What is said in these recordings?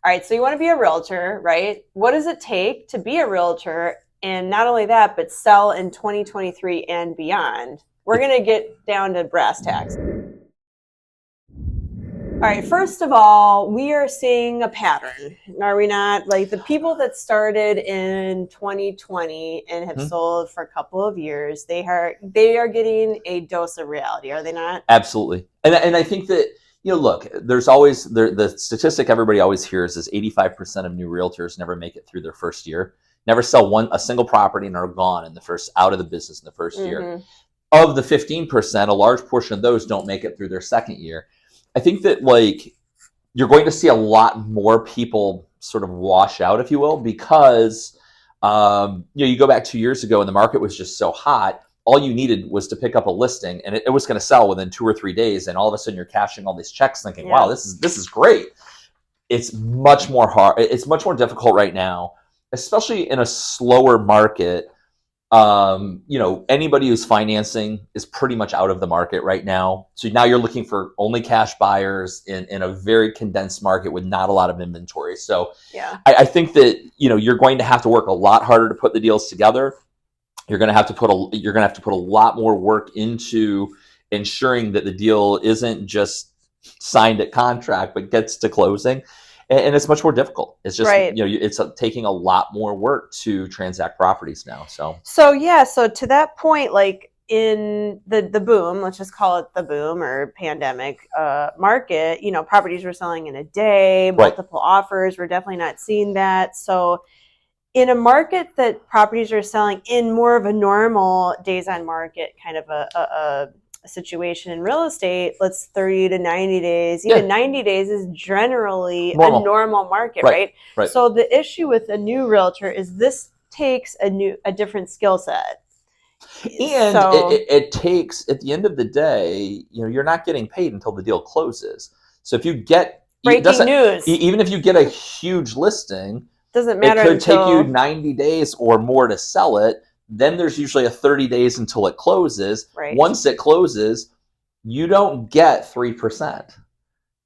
All right, so you want to be a realtor, right? What does it take to be a realtor? And not only that, but sell in 2023 and beyond. We're going to get down to brass tacks. All right, first of all, we are seeing a pattern, are we not? Like the people that started in 2020 and have sold for a couple of years, they are getting a dose of reality, are they not? Absolutely. And I think that, look, there's always the statistic everybody always hears is 85% of new realtors never make it through their first year, never sell a single property and are gone out of the business in the first year. Of the 15%, a large portion of those don't make it through their second year. I think that you're going to see a lot more people sort of wash out, if you will, because you go back 2 years ago and the market was just so hot. All you needed was to pick up a listing and it was going to sell within 2 or 3 days. And all of a sudden you're cashing all these checks thinking, wow, this is great. It's much more hard. It's much more difficult right now, especially in a slower market. Anybody who's financing is pretty much out of the market right now. So now you're looking for only cash buyers in a very condensed market with not a lot of inventory. So I think that, you're going to have to work a lot harder to put the deals together. You're going to have to put a lot more work into ensuring that the deal isn't just signed at contract, but gets to closing. And it's much more difficult. It's just, it's taking a lot more work to transact properties now. So to that point, like in the boom, let's just call it the boom or pandemic market, properties were selling in a day, multiple offers. We're definitely not seeing that. So in a market that properties are selling in more of a normal days on market kind of a situation in real estate, let's 30 to 90 days, even 90 days is generally a normal market, right? So the issue with a new realtor is this takes a different skill set. And it takes, at the end of the day, you're not getting paid until the deal closes. So if you get breaking news, even if you get a huge listing, doesn't matter. It could take you 90 days or more to sell it. Then there's usually a 30 days until it closes. Once it closes, you don't get 3%.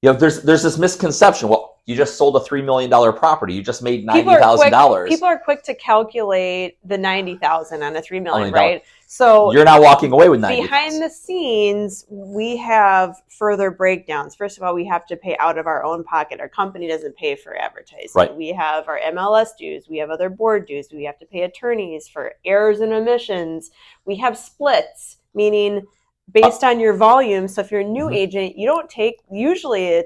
There's this misconception. Well, you just sold a $3 million property. You just made $90,000. People are quick to calculate the $90,000 on a $3 million, right? So you're not walking away with $90,000. Behind the scenes, we have further breakdowns. First of all, we have to pay out of our own pocket. Our company doesn't pay for advertising. We have our MLS dues. We have other board dues. We have to pay attorneys for errors and omissions. We have splits, meaning based on your volume. So if you're a new agent, you don't take, usually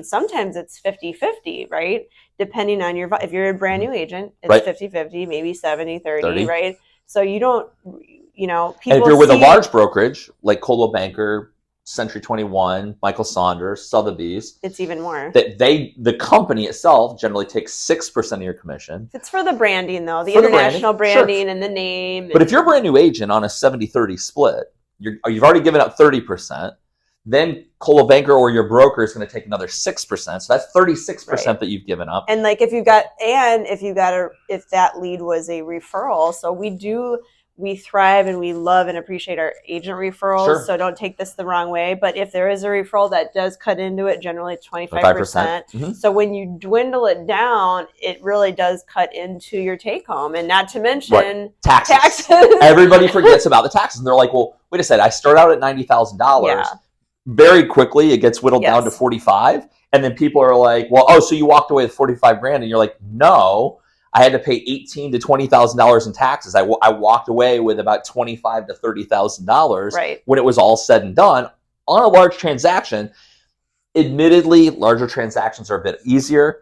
sometimes it's 50-50, right? Depending on if you're a brand new agent, it's 50-50, maybe 70-30, right? So you don't, people. And if you're with a large brokerage like Coldwell Banker, Century 21, Michael Saunders, Sotheby's, it's even more. The company itself generally takes 6% of your commission. It's for the branding though, the international branding and the name. But if you're a brand new agent on a 70-30 split, you've already given up 30%. Then Coldwell Banker or your broker is going to take another 6%. So that's 36% that you've given up. And if that lead was a referral, so we thrive and we love and appreciate our agent referrals. So don't take this the wrong way. But if there is a referral that does cut into it, generally 25%. So when you dwindle it down, it really does cut into your take home. And not to mention taxes. Everybody forgets about the taxes. And they're like, well, wait a second, I start out at $90,000. Very quickly, it gets whittled down to 45. And then people are like, well, so you walked away with 45 grand. And you're like, no. I had to pay $18,000 to $20,000 in taxes. I walked away with about $25,000 to $30,000 when it was all said and done on a large transaction. Admittedly, larger transactions are a bit easier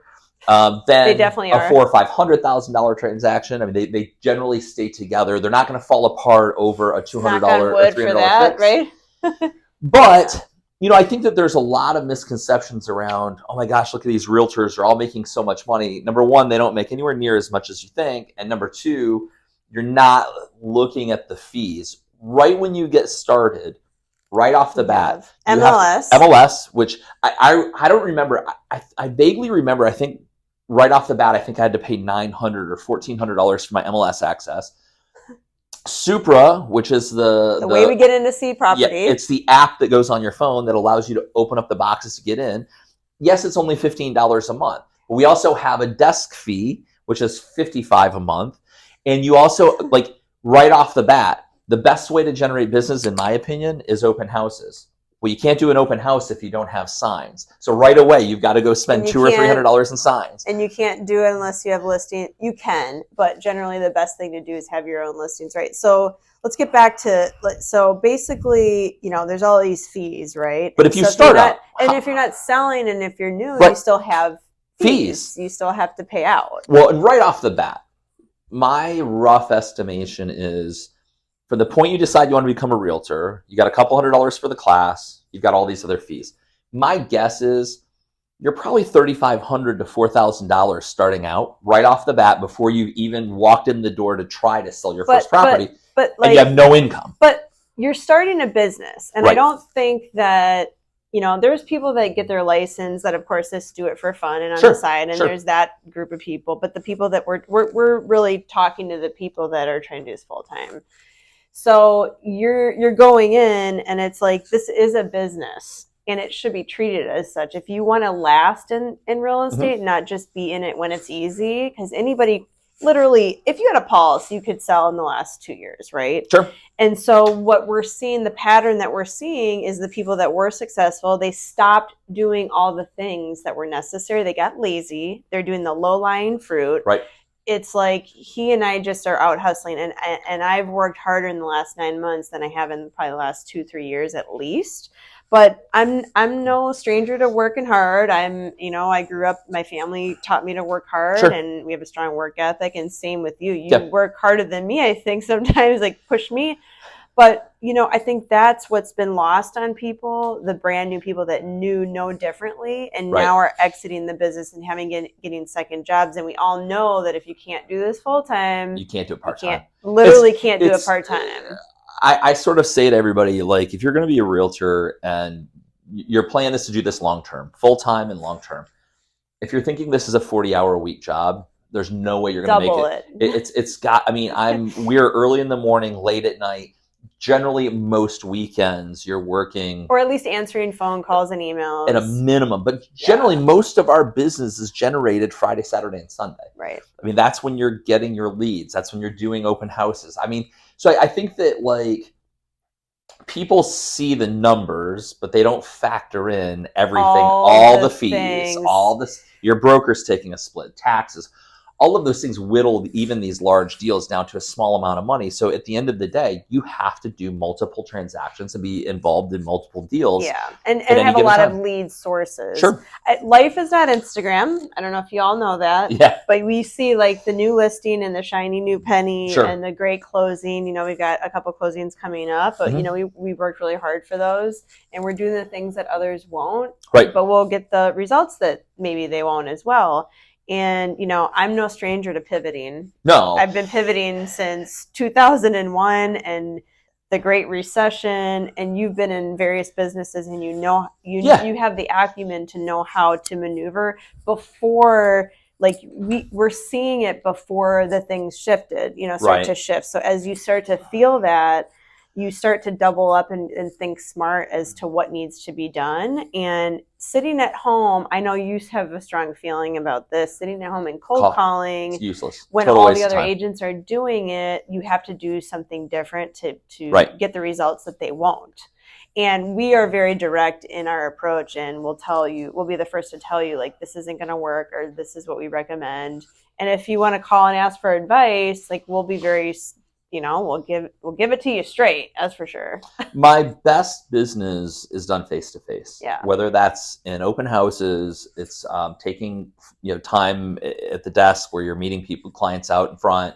than they definitely are. A $400,000 or $500,000 transaction. I mean, they generally stay together. They're not going to fall apart over a $200 or $300 for that, fix. But I think that there's a lot of misconceptions around, oh my gosh, look at these realtors. They're all making so much money. Number one, they don't make anywhere near as much as you think. And number two, you're not looking at the fees. Right when you get started, right off the bat. MLS, which I don't remember. I vaguely remember, I think right off the bat, I think I had to pay $900 or $1,400 for my MLS access. Supra, which is the way we get in to see property. It's the app that goes on your phone that allows you to open up the boxes to get in. Yes, it's only $15 a month. But we also have a desk fee, which is $55 a month. And you also, like, right off the bat, the best way to generate business, in my opinion, is open houses. Well, you can't do an open house if you don't have signs. So right away, you've got to go spend $200 or $300 in signs. And you can't do it unless you have listing. You can, but generally the best thing to do is have your own listings, right? So let's get back to, so basically, there's all these fees, right? But if you start out, and if you're not selling, and if you're new, right, you still have fees. You still have to pay out. Well, and right off the bat, my rough estimation is, from the point you decide you want to become a realtor, you got a couple $100 for the class, you've got all these other fees. My guess is you're probably $3,500 to $4,000 starting out right off the bat before you've even walked in the door to try to sell your first property, but and you have no income. But you're starting a business, and right. I don't think that, there's people that get their license that, of course, just do it for fun and on the side, and there's that group of people. But the people that we're really talking to, the people that are trying to do this full time. So you're going in, and it's like, this is a business, and it should be treated as such. If you want to last in real estate, not just be in it when it's easy, because anybody, literally, if you had a pulse, you could sell in the last 2 years, right? Sure. And so what we're seeing, the pattern that we're seeing, is the people that were successful, they stopped doing all the things that were necessary. They got lazy. They're doing the low-lying fruit. Right. It's like he and I just are out hustling, and I've worked harder in the last 9 months than I have in probably the last 2-3 years at least. But I'm no stranger to working hard. I grew up, my family taught me to work hard, and we have a strong work ethic, and same with you. You work harder than me, I think, sometimes, like push me. But, I think that's what's been lost on people, the brand new people that knew no differently, and now are exiting the business and getting second jobs. And we all know that if you can't do this full time, you can't do it part time. Can't do it part time. I sort of say to everybody, like, if you're going to be a realtor and your plan is to do this long term, full time and long term, if you're thinking this is a 40-hour a week job, there's no way you're going to make it. It's got. I mean, we're early in the morning, late at night. Generally, most weekends you're working, or at least answering phone calls and emails at a minimum. But generally, most of our business is generated Friday, Saturday, and Sunday. Right. I mean, that's when you're getting your leads. That's when you're doing open houses. I mean, so I think that, like, people see the numbers, but they don't factor in everything, all the fees, your broker's taking a split, taxes. All of those things whittled even these large deals down to a small amount of money. So at the end of the day, you have to do multiple transactions and be involved in multiple deals. Yeah, and have a lot of lead sources. Sure. Life is not Instagram. I don't know if you all know that. Yeah. But we see, like, the new listing and the shiny new penny and the great closing. We've got a couple closings coming up, but, we worked really hard for those, and we're doing the things that others won't. Right. But we'll get the results that maybe they won't as well. And, I'm no stranger to pivoting. No. I've been pivoting since 2001 and the Great Recession, and you've been in various businesses, and you have the acumen to know how to maneuver before, like, we're seeing it before the things shifted, start to shift. So as you start to feel that, you start to double up and think smart as to what needs to be done. And sitting at home, I know you have a strong feeling about this, sitting at home and cold calling. It's useless. When all the other agents are doing it, you have to do something different to get the results that they won't. And we are very direct in our approach, and we'll be the first to tell you, like, this isn't going to work, or this is what we recommend. And if you want to call and ask for advice, like, we'll be very, we'll give it to you straight, that's for sure. My best business is done face to face. Yeah. Whether that's in open houses, it's taking time at the desk where you're meeting clients out in front.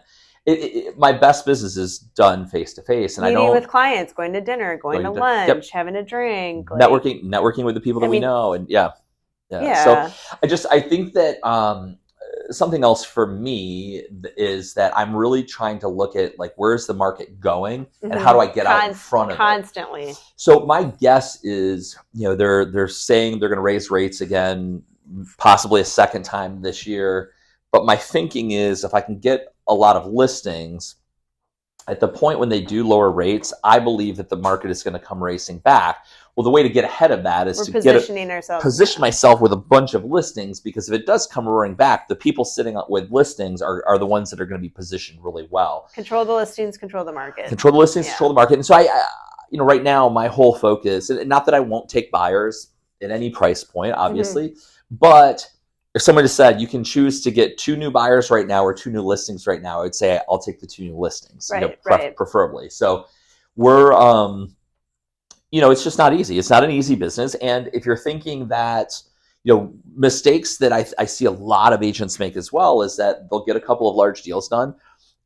My best business is done face to face, and meeting with clients, going to dinner, going to lunch, having a drink, networking with the people that we know, and yeah. So I think that. Something else for me is that I'm really trying to look at, like, where's the market going and how do I get out in front of constantly. It. So my guess is, they're saying they're going to raise rates again, possibly a second time this year. But my thinking is, if I can get a lot of listings at the point when they do lower rates, I believe that the market is going to come racing back. Well, the way to get ahead of that is We're to positioning ourselves. position myself with a bunch of listings, because if it does come roaring back, the people sitting with listings are the ones that are going to be positioned really well. Control the listings, control the market. Control the listings, control the market. And so right now my whole focus, and not that I won't take buyers at any price point, obviously, but if someone just said you can choose to get 2 new buyers right now or 2 new listings right now, I would say I'll take the 2 new listings, preferably. So we're, it's just not easy. It's not an easy business. And if you're thinking that, mistakes that I see a lot of agents make as well is that they'll get a couple of large deals done,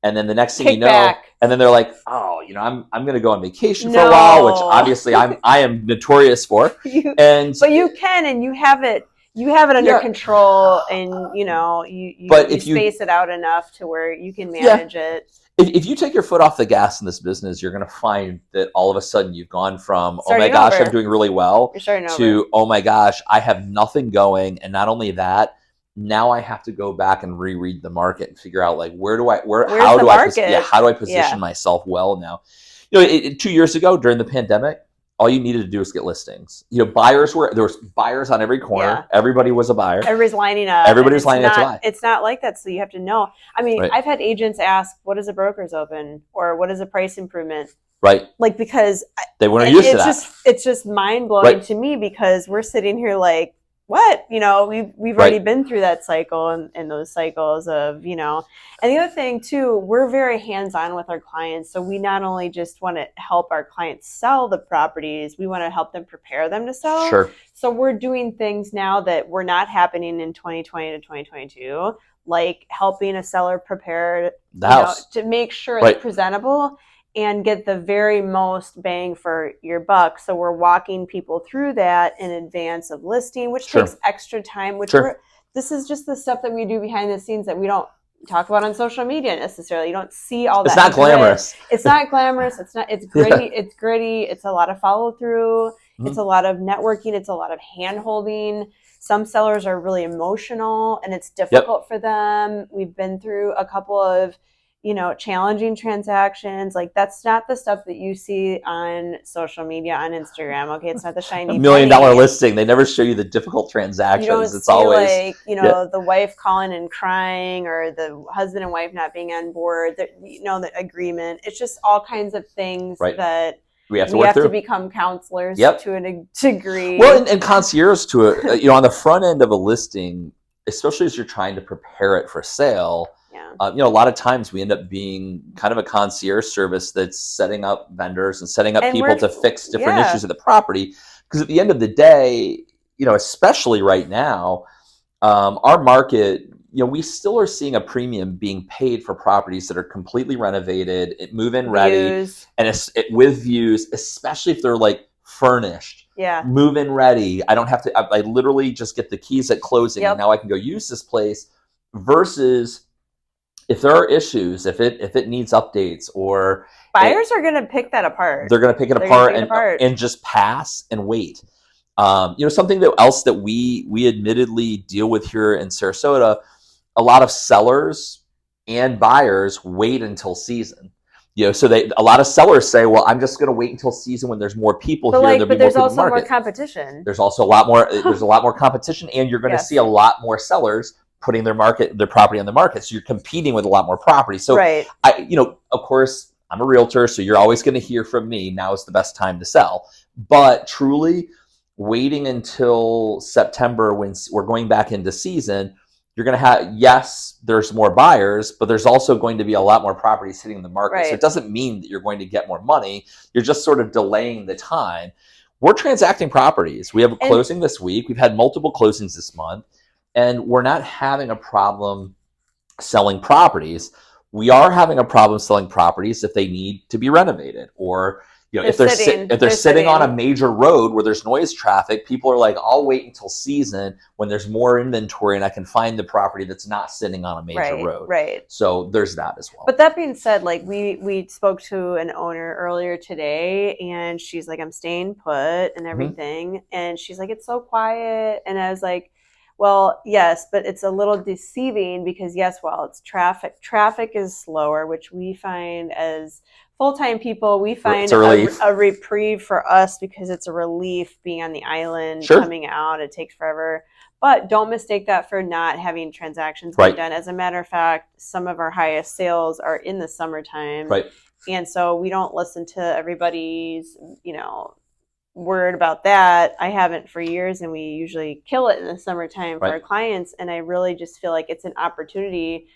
and then the next thing you know, and then they're like, oh, I'm going to go on vacation for a while, which obviously I am notorious for. But you can, and you have it under control, and you space it out enough to where you can manage it. If you take your foot off the gas in this business, you're going to find that all of a sudden you've gone from, oh my gosh, I'm doing really well, to, oh my gosh, I have nothing going. And not only that, now I have to go back and reread the market and figure out, like, how do I position myself well now? 2 years ago during the pandemic, all you needed to do was get listings. There was buyers on every corner. Yeah. Everybody was a buyer. Everybody's lining up. Everybody's lining up to buy. It's not like that, so you have to know. I mean, I've had agents ask, "What is a broker's open?" or "What is a price improvement?" Right. Like, because they weren't used to that. It's just mind blowing to me, because we're sitting here like, what? We've already been through that cycle and those cycles of, and the other thing too, we're very hands-on with our clients. So we not only just want to help our clients sell the properties, we want to help them prepare them to sell. Sure. So we're doing things now that were not happening in 2020 to 2022, like helping a seller prepare the house to make sure it's presentable and get the very most bang for your buck. So we're walking people through that in advance of listing, which takes extra time, this is just the stuff that we do behind the scenes that we don't talk about on social media necessarily. You don't see all that. It's not glamorous. It's not glamorous. It's gritty. It's gritty. It's a lot of follow through. It's a lot of networking. It's a lot of hand holding. Some sellers are really emotional and it's difficult for them. We've been through a couple of challenging transactions. Like, that's not the stuff that you see on social media, on Instagram. Okay, it's not the shiny $1 million listing. They never show you the difficult transactions. You don't it's see always the wife calling and crying, or the husband and wife not being on board. The agreement. It's just all kinds of things that we have to become counselors to a degree. Well, and concierge to on the front end of a listing, especially as you're trying to prepare it for sale. A lot of times we end up being kind of a concierge service that's setting up vendors and setting up people to fix different issues of the property. Because at the end of the day, especially right now, our market, we still are seeing a premium being paid for properties that are completely renovated, move-in ready, and with views, especially if they're like furnished. Yeah. Move-in ready. I don't have to. I literally just get the keys at closing, and now I can go use this place. Versus, if there are issues, if it needs updates, or buyers are going to pick that apart. They're going to pick it apart and just pass and wait. Something else that we admittedly deal with here in Sarasota, a lot of sellers and buyers wait until season. So a lot of sellers say, well, I'm just going to wait until season when there's more people here. But there's also more competition. There's also a lot more. There's a lot more competition, and you're going to see a lot more sellers putting their property on the market. So you're competing with a lot more property. So of course, I'm a realtor, so you're always going to hear from me, now is the best time to sell. But truly, waiting until September, when we're going back into season, you're going to have, there's more buyers, but there's also going to be a lot more properties hitting the market. So it doesn't mean that you're going to get more money. You're just sort of delaying the time. We're transacting properties. We have a closing this week. We've had multiple closings this month. And we're not having a problem selling properties. We are having a problem selling properties if they need to be renovated, or if they're sitting on a major road where there's noise traffic. People are like, I'll wait until season when there's more inventory and I can find the property that's not sitting on a major road. Right. So there's that as well. But that being said, like we spoke to an owner earlier today, and she's like, I'm staying put and everything, and she's like, it's so quiet, and I was like, Well, yes, but it's a little deceiving because yes, while it's traffic is slower, which we find as full-time people, we It's find a relief. a reprieve for us because it's a relief being on the island, Sure. coming out, it takes forever. But don't mistake that for not having transactions Right. being done. As a matter of fact, some of our highest sales are in the summertime. Right. And so we don't listen to everybody's, word about that. I haven't for years, and we usually kill it in the summertime for Right. our clients. And I really just feel like it's an opportunity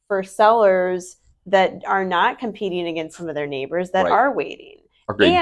for sellers that are not competing against some of their neighbors that Right. are waiting. Agreed.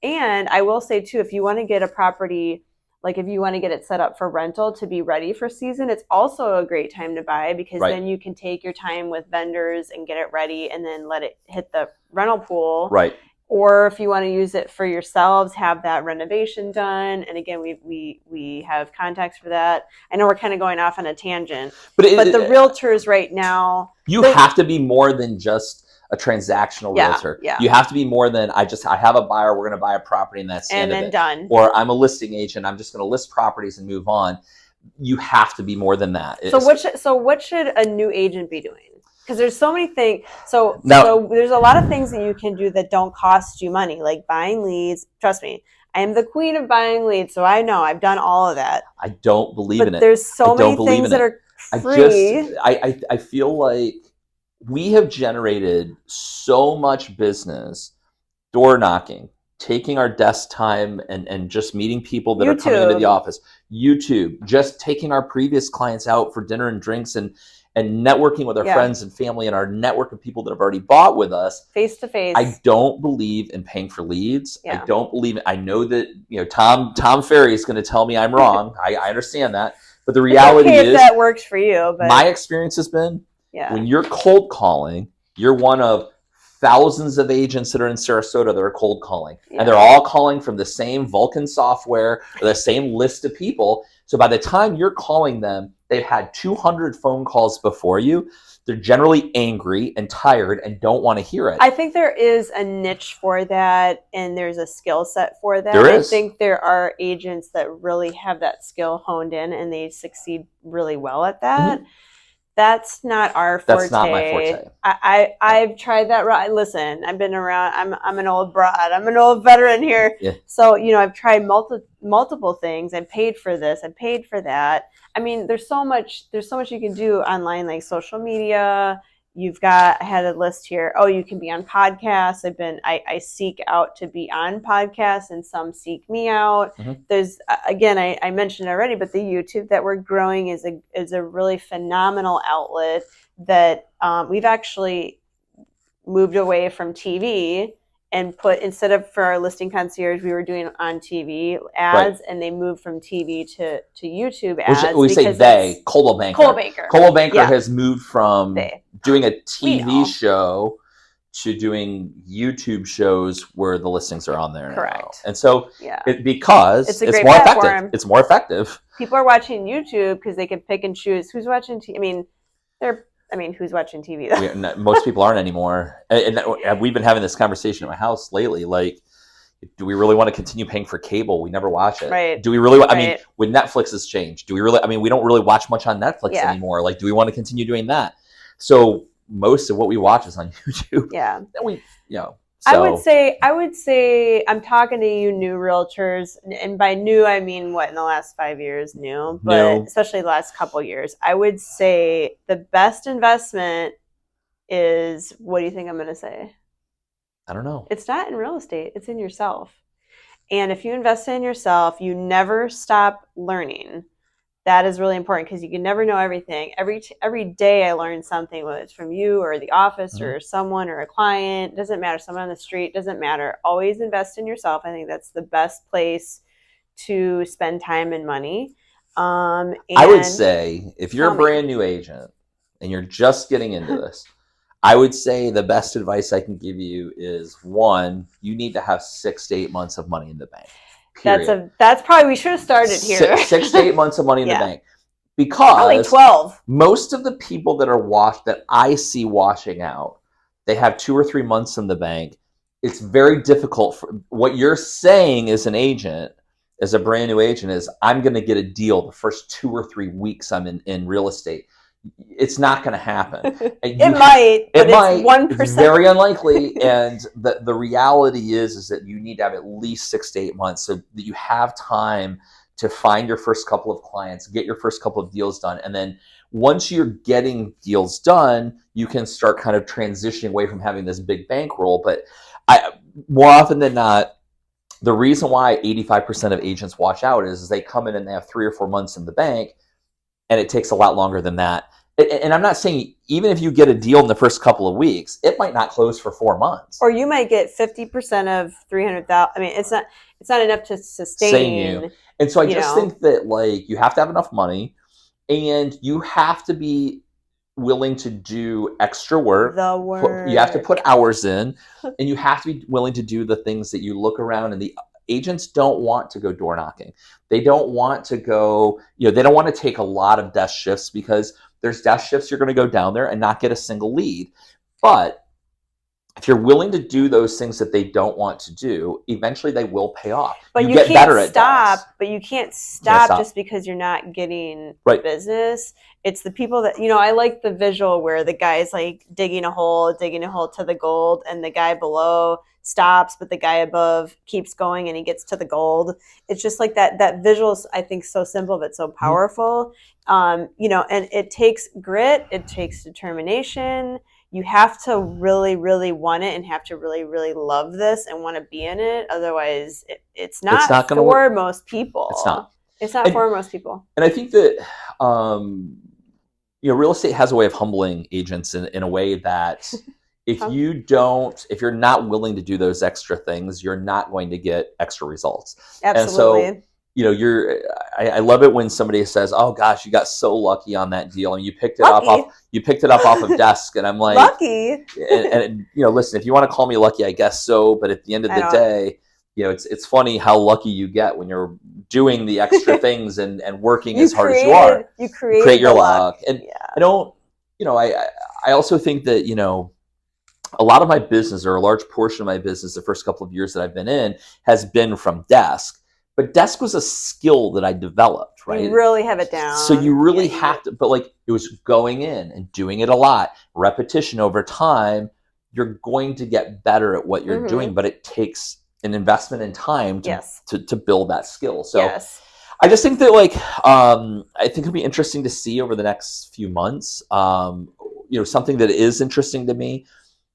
And I will say too, if you want to get a property, like if you want to get it set up for rental to be ready for season, it's also a great time to buy because Right. then you can take your time with vendors and get it ready and then let it hit the rental pool. Right. Or if you want to use it for yourselves, have that renovation done. And again, we have contacts for that. I know we're kind of going off on a tangent, but the realtors right now, you have to be more than just a transactional realtor. Yeah. You have to be more than I have a buyer, we're going to buy a property and that's the end of it. Done. Or I'm a listing agent, I'm just going to list properties and move on. You have to be more than that. So what should a new agent be doing? Because there's so many things. So there's a lot of things that you can do that don't cost you money, like buying leads. Trust me, I am the queen of buying leads, so I know I've done all of that. I don't believe in it. There's so many things that are free. I feel like we have generated so much business, door knocking, taking our desk time and just meeting people that are coming into the office. YouTube, just taking our previous clients out for dinner and drinks and networking with our friends and family and our network of people that have already bought with us face to face. I don't believe in paying for leads. I don't believe it. I know that Tom Ferry is going to tell me I'm wrong. I understand that, but the reality is that works for you. But my experience has been when you're cold calling, you're one of thousands of agents that are in Sarasota that are cold calling, and they're all calling from the same Vulcan software or the same list of people. So by the time you're calling them, they've had 200 phone calls before you. They're generally angry and tired and don't want to hear it. I think there is a niche for that, and there's a skill set for that. There is. I think there are agents that really have that skill honed in, and they succeed really well at that. Mm-hmm. That's not our forte. That's not my forte. I've tried that route. Listen, I've been around. I'm an old broad. I'm an old veteran here. Yeah. So I've tried multiple things. I paid for this. I paid for that. I mean, there's so much you can do online, like social media. I had a list here. Oh, you can be on podcasts. I seek out to be on podcasts, and some seek me out. Mm-hmm. There's, again, I mentioned already, but the YouTube that we're growing is a really phenomenal outlet that we've actually moved away from TV and instead of for our listing concierge, we were doing on TV ads, and they moved from TV to YouTube ads. We say they, Coldwell Banker. Coldwell Banker has moved from doing a TV show to doing YouTube shows where the listings are on there. Correct. Now. And so because it's more platform. Effective. It's more effective. People are watching YouTube because they can pick and choose who's watching TV. Who's watching TV though? Most people aren't anymore. And we've been having this conversation at my house lately. Like, do we really want to continue paying for cable? We never watch it. Right. Do we really? I mean, when Netflix has changed, do we really? I mean, we don't really watch much on Netflix anymore. Like, do we want to continue doing that? So most of what we watch is on YouTube. Yeah. So. I would say I'm talking to you new realtors, and by new I mean what in the last 5 years but especially the last couple years. I would say the best investment is, what do you think I'm going to say? I don't know. It's not in real estate, it's in yourself. And if you invest in yourself, you never stop learning. That is really important because you can never know everything. Every day I learn something, whether it's from you or the office or someone or a client. Doesn't matter. Someone on the street. Doesn't matter. Always invest in yourself. I think that's the best place to spend time and money. I would say if you're a brand new agent and you're just getting into this, I would say the best advice I can give you is, one, you need to have 6 to 8 months of money in the bank. Period. That's probably, we should have started here. 6 to 8 months of money in the bank, because probably 12. Most of the people that I see washing out, they have 2 or 3 months in the bank. It's very difficult for what you're saying as an agent as a brand new agent is I'm going to get a deal the first 2 or 3 weeks I'm in real estate. It's not going to happen. It might, but it's 1%. It's very unlikely. And the reality is that you need to have at least 6 to 8 months so that you have time to find your first couple of clients, get your first couple of deals done. And then once you're getting deals done, you can start kind of transitioning away from having this big bankroll. But more often than not, the reason why 85% of agents wash out is they come in and they have 3 or 4 months in the bank, and it takes a lot longer than that. And I'm not saying even if you get a deal in the first couple of weeks, it might not close for 4 months. Or you might get 50% of 300,000. I mean, it's not enough to sustain you. And so I just think that like you have to have enough money, and you have to be willing to do extra work. The work. You have to put hours in, and you have to be willing to do the things that you look around, and the agents don't want to go door knocking. They don't want to go, they don't want to take a lot of desk shifts, because there's desk shifts you're going to go down there and not get a single lead. But if you're willing to do those things that they don't want to do, eventually they will pay off. But you get better at stop. But you can't stop just because you're not getting business. It's the people that, I like the visual where the guy's like digging a hole to the gold, and the guy below stops, but the guy above keeps going and he gets to the gold. It's just like that visual is, I think, so simple but so powerful. And it takes grit, it takes determination. You have to really, really want it and have to really, really love this and want to be in it. Otherwise, it's not for most people. It's not for most people. And I think that, real estate has a way of humbling agents in a way that if you're not willing to do those extra things, you're not going to get extra results. Absolutely. And so, I love it when somebody says, "Oh gosh, you got so lucky on that deal, and you picked it up off of desk." And I'm like, lucky. And listen, if you want to call me lucky, I guess so. But at the end of the day, it's funny how lucky you get when you're doing the extra things and working as hard as you are. You create your luck. And I don't, I also think that, a lot of my business, or a large portion of my business, the first couple of years that I've been in, has been from desk. But desk was a skill that I developed, right? You really have it down. So you really have to, but like it was going in and doing it a lot, repetition over time. You're going to get better at what you're doing, but it takes an investment in time to build that skill. So I just think that I think it'll be interesting to see over the next few months. Something that is interesting to me,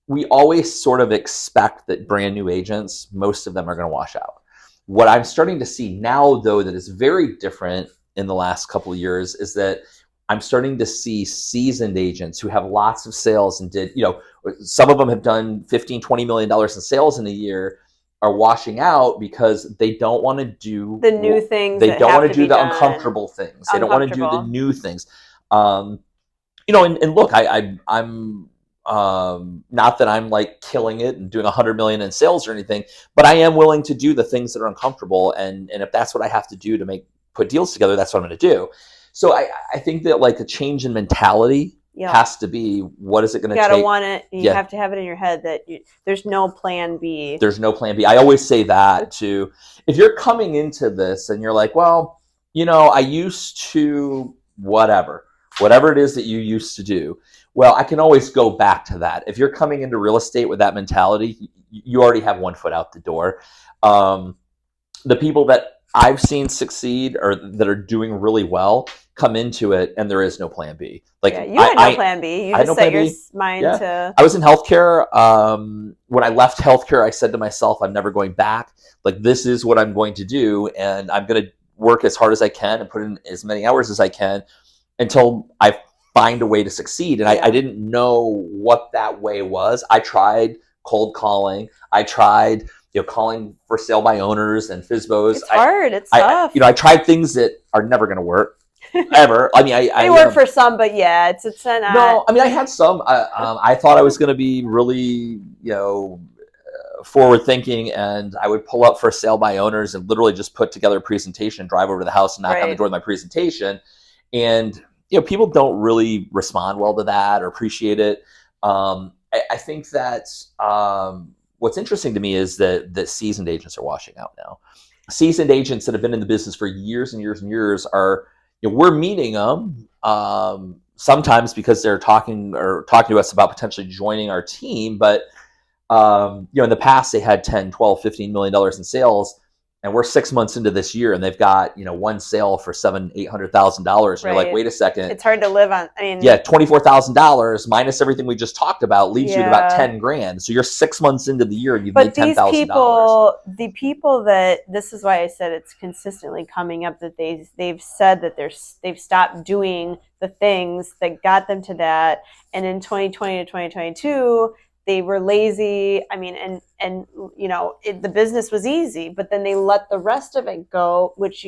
we always sort of expect that brand new agents, most of them are going to wash out. What I'm starting to see now, though, that is very different in the last couple of years is that I'm starting to see seasoned agents who have lots of sales and some of them have done $15-20 million in sales in a year, are washing out because they don't want to do the new things. They don't want to do the uncomfortable things. They don't want to do the new things. And look, I'm not that I'm like killing it and doing 100 million in sales or anything, but I am willing to do the things that are uncomfortable. And if that's what I have to do to put deals together, that's what I'm going to do. So I think that like a change in mentality has to be, what is it going to take? You got to want it. You have to have it in your head that there's no plan B. There's no plan B. I always say that too. If you're coming into this and you're like, well, I used to whatever it is that you used to do. Well, I can always go back to that. If you're coming into real estate with that mentality, you already have one foot out the door. The people that I've seen succeed or that are doing really well come into it, and there is no plan B. Like you had no plan B. You just set your mind to. I was in healthcare. When I left healthcare, I said to myself, "I'm never going back. Like this is what I'm going to do, and I'm going to work as hard as I can and put in as many hours as I can until I find a way to succeed." And I didn't know what that way was. I tried cold calling. I tried calling for sale by owners and FSBOs. It's hard. It's tough. I tried things that are never going to work ever. I mean, they work for some, but it's not. No, I mean, I had some. I thought I was going to be really, forward thinking, and I would pull up for sale by owners and literally just put together a presentation, drive over to the house and knock on the door with my presentation. And, people don't really respond well to that or appreciate it. I think that what's interesting to me is that seasoned agents are washing out now. seasoned agents that have been in the business for years and years and years are, we're meeting them sometimes because they're talking to us about potentially joining our team. But in the past they had 10, 12, $15 million in sales, and we're 6 months into this year and they've got, one sale for $700,000-800,000. And you're like, Right. wait a second. It's hard to live on. I mean, Yeah, $24,000 minus everything we just talked about leaves you at about yeah. 10 grand. So you're 6 months into the year and you've But made these $10,000. the people that, this is why I said it's consistently coming up, that they've said that they've stopped doing the things that got them to that, and in 2020 to 2022 they were lazy. I mean, and the business was easy, but then they let the rest of it go, which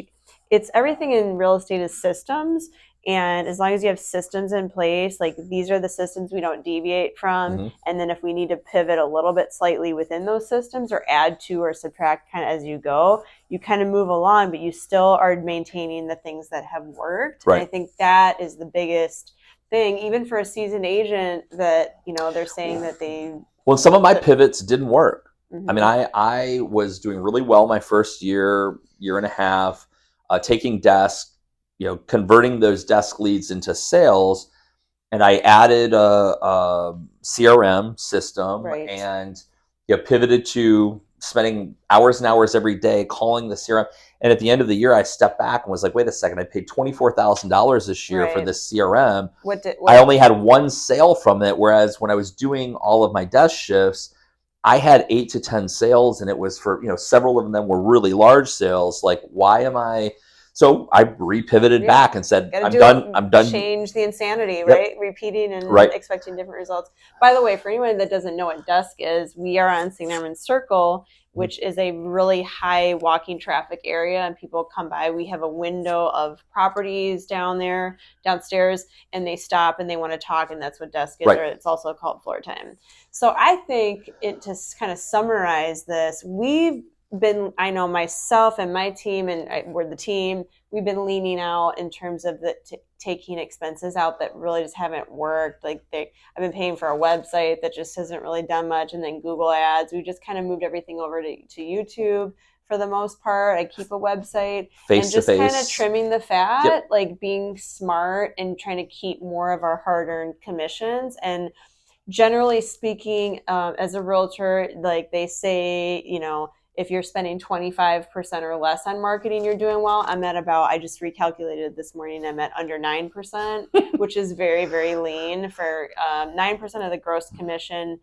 it's everything in real estate is systems. And as long as you have systems in place, like these are the systems we don't deviate from. Mm-hmm. And then if we need to pivot a little bit slightly within those systems or add to or subtract kind of as you go, you kind of move along, but you still are maintaining the things that have worked. Right. And I think that is the biggest thing, even for a seasoned agent, that, they're saying that they... Well, some of my pivots didn't work. Mm-hmm. I mean, I was doing really well my first year and a half, taking desk, converting those desk leads into sales. And I added a CRM system, right, and pivoted to spending hours and hours every day calling the CRM. And at the end of the year, I stepped back and was like, wait a second, I paid $24,000 this year, right, for this CRM. I only had one sale from it, whereas when I was doing all of my desk shifts, I had 8 to 10 sales, and it was for, several of them were really large sales. Like, why am I... So I repivoted back and said, I'm done. Change the insanity, right? Yep. Repeating and expecting different results. By the way, for anyone that doesn't know what desk is, we are on St. Armand's Circle, which is a really high walking traffic area, and people come by. We have a window of properties downstairs, and they stop and they want to talk, and that's what desk is, right, or it's also called floor time. So I think to kind of summarize this, I know myself and my team, and we're the team, we've been leaning out in terms of taking expenses out that really just haven't worked. Like I've been paying for a website that just hasn't really done much, and then Google ads. We just kind of moved everything over to YouTube for the most part. I keep a website and just kind of trimming the fat, like being smart and trying to keep more of our hard-earned commissions. And generally speaking, as a realtor, like they say, if you're spending 25% or less on marketing, you're doing well. I just recalculated this morning, I'm at under 9%, which is very, very lean for 9% of the gross commission.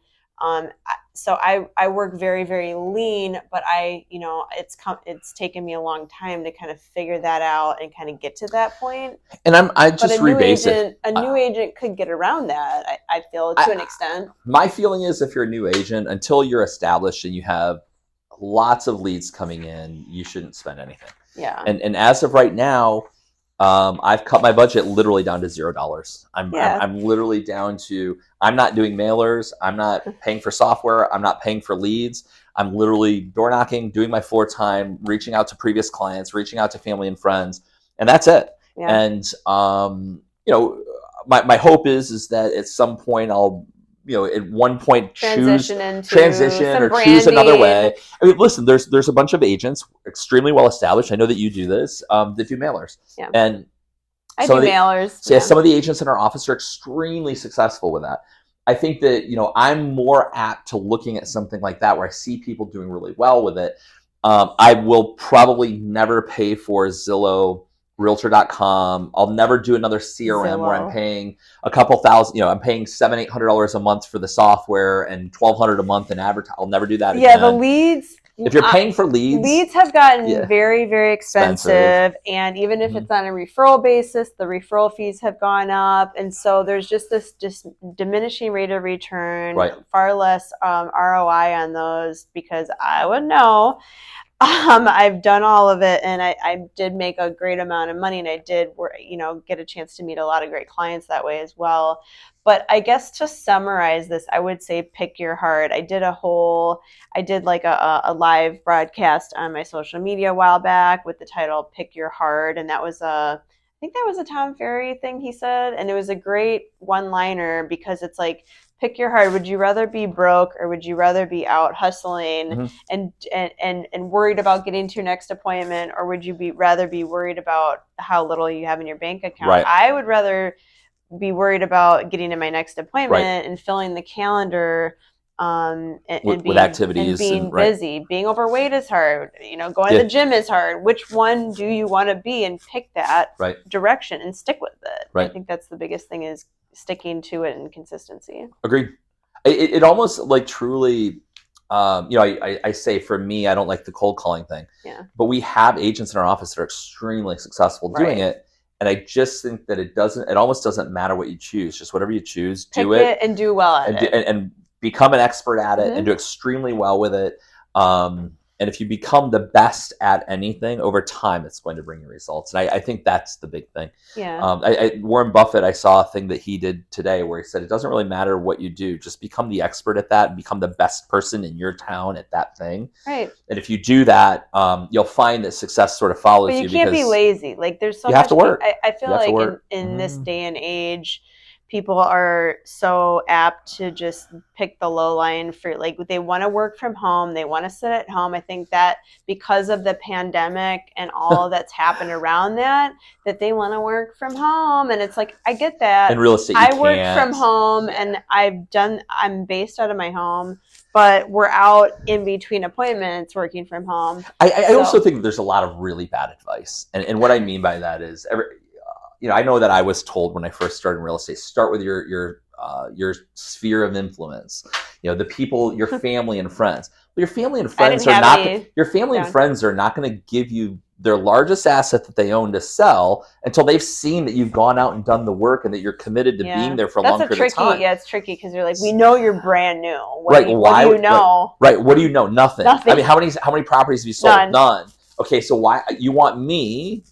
So I work very, very lean, but it's taken me a long time to kind of figure that out and kind of get to that point. And I just rebase it. A new agent could get around that, I feel, to an extent. My feeling is, if you're a new agent, until you're established and you have lots of leads coming in, you shouldn't spend anything. Yeah. And as of right now, I've cut my budget literally down to $0. I'm literally down to, I'm not doing mailers. I'm not paying for software. I'm not paying for leads. I'm literally door knocking, doing my floor time, reaching out to previous clients, reaching out to family and friends, and that's it. Yeah. And my hope is that at some point I'll, at one point transition or choose another way. I mean, listen, there's a bunch of agents extremely well established. I know that you do this, that do mailers. Yeah. And I do mailers. So some of the agents in our office are extremely successful with that. I think that, I'm more apt to looking at something like that where I see people doing really well with it. I will probably never pay for Zillow, realtor.com. I'll never do another CRM where I'm paying a couple thousand, I'm paying $700-800 a month for the software and $1,200 a month in advertising. I'll never do that again. Yeah, the leads. If you're paying for leads have gotten very, very expensive. And even if it's on a referral basis, the referral fees have gone up. And so there's just this diminishing rate of return, far less ROI on those, because I would know. I've done all of it, and I did make a great amount of money, and I did, get a chance to meet a lot of great clients that way as well. But I guess to summarize this, I would say pick your heart. I did like a live broadcast on my social media a while back with the title "Pick Your Heart," and that was think that was a Tom Ferry thing he said, and it was a great one-liner because it's like, pick your heart. Would you rather be broke or would you rather be out hustling Mm-hmm. and worried about getting to your next appointment, or would you rather be worried about how little you have in your bank account? Right. I would rather be worried about getting to my next appointment Right. and filling the calendar, and with being activities and right. busy. Being overweight is hard. Going Yeah. to the gym is hard. Which one do you want to be, and pick that Right. direction and stick with it? Right. I think that's the biggest thing, is sticking to it and consistency. Agreed. It almost like truly, I say for me, I don't like the cold calling thing. Yeah. But we have agents in our office that are extremely successful doing Right. it. And I just think that it almost doesn't matter what you choose. Just whatever you choose, Pick do it and do well at it. and become an expert at it, Mhm. and do extremely well with it. And if you become the best at anything over time, it's going to bring you results. And I think that's the big thing. Yeah. Warren Buffett, I saw a thing that he did today where he said, it doesn't really matter what you do. Just become the expert at that and become the best person in your town at that thing. Right. And if you do that, you'll find that success sort of follows you. But you can't be lazy. Like, there's so you much. Have to work. I feel like in this day and age, people are so apt to just pick the low line for, like, they want to work from home. They want to sit at home. I think that because of the pandemic and all that's happened around that they want to work from home. And it's like, I get that. In real estate, I work from home, and I'm based out of my home, but we're out in between appointments working from home. I also think there's a lot of really bad advice. And what I mean by that is, I know that I was told when I first started in real estate, start with your sphere of influence. The people, your family and friends. Well, your family and friends are not. Your family and friends are not going to give you their largest asset that they own to sell until they've seen that you've gone out and done the work and that you're committed to being there for a long period of time. Yeah, it's tricky because you're like, we know you're brand new. What do you know? Right. What do you know? Nothing. I mean, how many properties have you sold? None. Okay, so why you want me?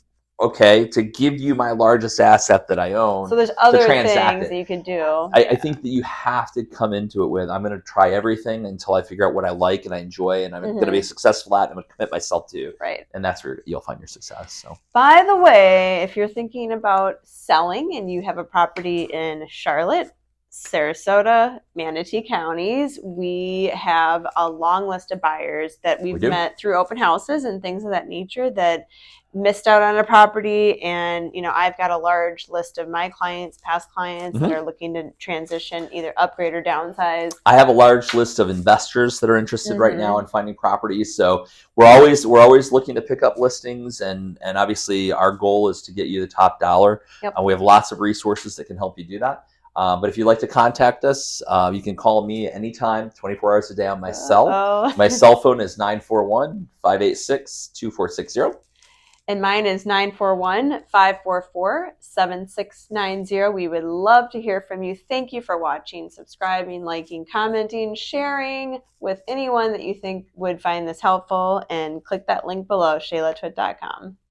Okay, to give you my largest asset that I own. So there's other things that you could do. I think that you have to come into it with, I'm going to try everything until I figure out what I like and I enjoy and I'm going to be successful at, and I'm going to commit myself to. Right. And that's where you'll find your success. So, by the way, if you're thinking about selling and you have a property in Charlotte, Sarasota, Manatee counties, we have a long list of buyers that we've met through open houses and things of that nature that missed out on a property. And I've got a large list of my clients, past clients, that are looking to transition, either upgrade or downsize. I have a large list of investors that are interested right now in finding properties. So we're always looking to pick up listings, and obviously our goal is to get you the top dollar. Yep. We have lots of resources that can help you do that. But if you'd like to contact us, you can call me anytime, 24 hours a day on my cell. My cell phone is 941-586-2460. And mine is 941-544-7690. We would love to hear from you. Thank you for watching, subscribing, liking, commenting, sharing with anyone that you think would find this helpful. And click that link below, shaylatwit.com.